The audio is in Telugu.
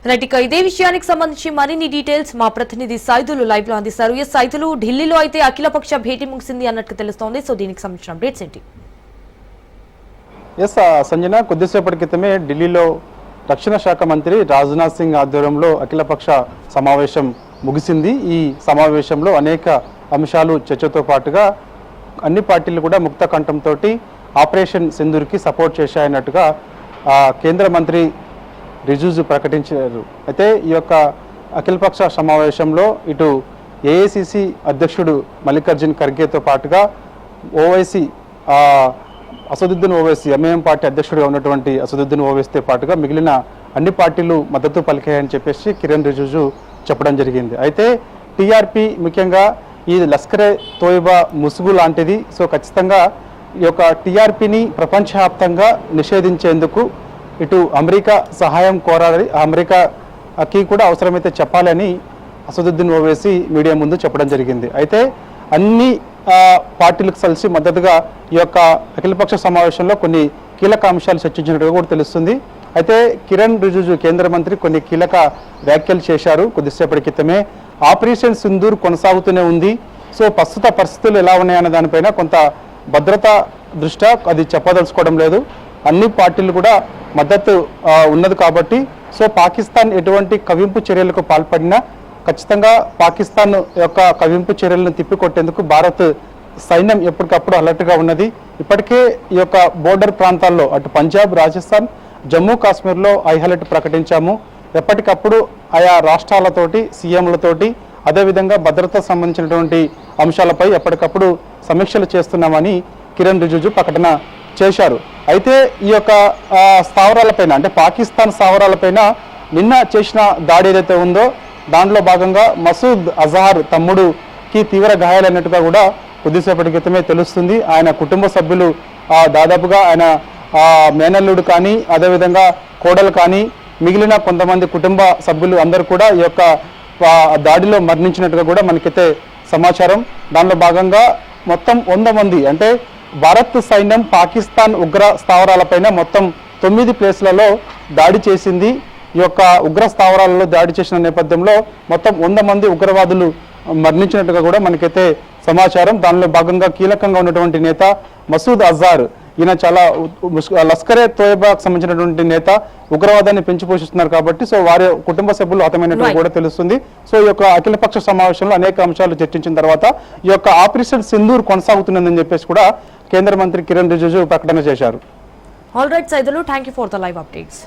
రైట్, ఇక ఇదే విషయానికి సంబంధించి మరిన్ని డీటెయిల్స్ మా ప్రతినిధి సైదులు లైవ్ లో అందిస్తారు. సైదులు, ఢిల్లీలో అయితే అఖిలపక్ష భేటీ ముగిసింది అన్నట్టు తెలుస్తోంది. సో దీనికి సంబంధించిన అప్డేట్స్ ఏంటి? సంజన, కొద్దిసేపటి క్రితమే ఢిల్లీలో రక్షణ శాఖ మంత్రి రాజ్నాథ్ సింగ్ ఆధ్వర్యంలో అఖిలపక్ష సమావేశం ముగిసింది. ఈ సమావేశంలో అనేక అంశాలు చర్చతో పాటుగా అన్ని పార్టీలు కూడా ముక్త కంఠంతో ఆపరేషన్ సింధూర్కి సపోర్ట్ చేశాయన్నట్టుగా కేంద్ర మంత్రి రిజిజు ప్రకటించారు. అయితే ఈ యొక్క అఖిలపక్ష సమావేశంలో ఇటు ఏఐసిసి అధ్యక్షుడు మల్లికార్జున్ ఖర్గేతో పాటుగా ఓవైసీ అసదుద్దీన్ ఓవైసీ ఎంఐఎం పార్టీ అధ్యక్షుడిగా ఉన్నటువంటి అసదుద్దీన్ ఓవైసీతో పాటుగా మిగిలిన అన్ని పార్టీలు మద్దతు పలికాయని చెప్పేసి కిరణ్ రిజిజు చెప్పడం జరిగింది. అయితే టీఆర్పీ ముఖ్యంగా ఈ లష్కరే తోయిబా ముసుగు లాంటిది. సో ఖచ్చితంగా ఈ యొక్క టీఆర్పీని ప్రపంచవ్యాప్తంగా నిషేధించేందుకు ఇటు అమెరికా సహాయం కోరాలి, అమెరికాకి కూడా అవసరమైతే చెప్పాలని అసదుద్దీన్ ఓవైసీ మీడియా ముందు చెప్పడం జరిగింది. అయితే అన్ని పార్టీలకు కలిసి మద్దతుగా ఈ యొక్క అఖిలపక్ష సమావేశంలో కొన్ని కీలక అంశాలు చర్చించినట్టుగా కూడా తెలుస్తుంది. అయితే కిరణ్ రిజిజు కేంద్ర మంత్రి కొన్ని కీలక వ్యాఖ్యలు చేశారు. కొద్దిసేపటి క్రితమే ఆపరేషన్ సింధూర్ కొనసాగుతూనే ఉంది. సో ప్రస్తుత పరిస్థితులు ఎలా ఉన్నాయన్న దానిపైన కొంత భద్రతా దృష్ట్యా అది చెప్పదలుచుకోవడం లేదు. అన్ని పార్టీలు కూడా మద్దతు ఉన్నది కాబట్టి సో పాకిస్తాన్ ఎటువంటి కవింపు చర్యలకు పాల్పడినా ఖచ్చితంగా పాకిస్తాన్ యొక్క కవింపు చర్యలను తిప్పికొట్టేందుకు భారత్ సైన్యం ఎప్పటికప్పుడు అలర్ట్గా ఉన్నది. ఇప్పటికే ఈ యొక్క బోర్డర్ ప్రాంతాల్లో అటు పంజాబ్, రాజస్థాన్, జమ్మూ కాశ్మీర్లో హై అలర్ట్ ప్రకటించాము. ఎప్పటికప్పుడు ఆయా రాష్ట్రాలతోటి, సీఎంలతోటి అదేవిధంగా భద్రత సంబంధించినటువంటి అంశాలపై ఎప్పటికప్పుడు సమీక్షలు చేస్తున్నామని కిరణ్ రిజిజు ప్రకటన చేశారు. అయితే ఈ యొక్క స్థావరాలపైన అంటే పాకిస్తాన్ స్థావరాలపైన నిన్న చేసిన దాడి ఏదైతే ఉందో దాంట్లో భాగంగా మసూద్ అజహర్ తమ్ముడుకి తీవ్ర గాయాలైనట్టుగా కూడా కొద్దిసేపటి క్రితమే తెలుస్తుంది. ఆయన కుటుంబ సభ్యులు దాదాపుగా ఆయన మేనల్లుడు కానీ అదేవిధంగా కోడలు కానీ మిగిలిన కొంతమంది కుటుంబ సభ్యులు అందరూ కూడా ఈ యొక్క దాడిలో మరణించినట్టుగా కూడా మనకైతే సమాచారం. దానిలో భాగంగా మొత్తం 100 మంది అంటే భారత్ సైన్యం పాకిస్తాన్ ఉగ్ర స్థావరాలపైన మొత్తం 9 ప్లేస్లలో దాడి చేసింది. ఈ యొక్క ఉగ్ర స్థావరాలలో దాడి చేసిన నేపథ్యంలో మొత్తం 100 మంది ఉగ్రవాదులు మరణించినట్టుగా కూడా మనకైతే సమాచారం. దానిలో భాగంగా కీలకంగా ఉన్నటువంటి నేత మసూద్ అజార్, ఈయన చాలా లష్కరే తోయబాకు సంబంధించినటువంటి నేత, ఉగ్రవాదాన్ని పెంచి పోషిస్తున్నారు కాబట్టి సో వారి కుటుంబ సభ్యులు హతమైనట్టు కూడా తెలుస్తుంది. సో ఈ యొక్క అఖిలపక్ష సమావేశంలో అనేక అంశాలు చర్చించిన తర్వాత ఈ యొక్క ఆపరేషన్ సింధూర్ కొనసాగుతున్నదని చెప్పేసి కూడా కేంద్ర మంత్రి కిరణ్ రిజిజు ప్రకటన చేశారు. All right Saidulu, thank you for the live updates.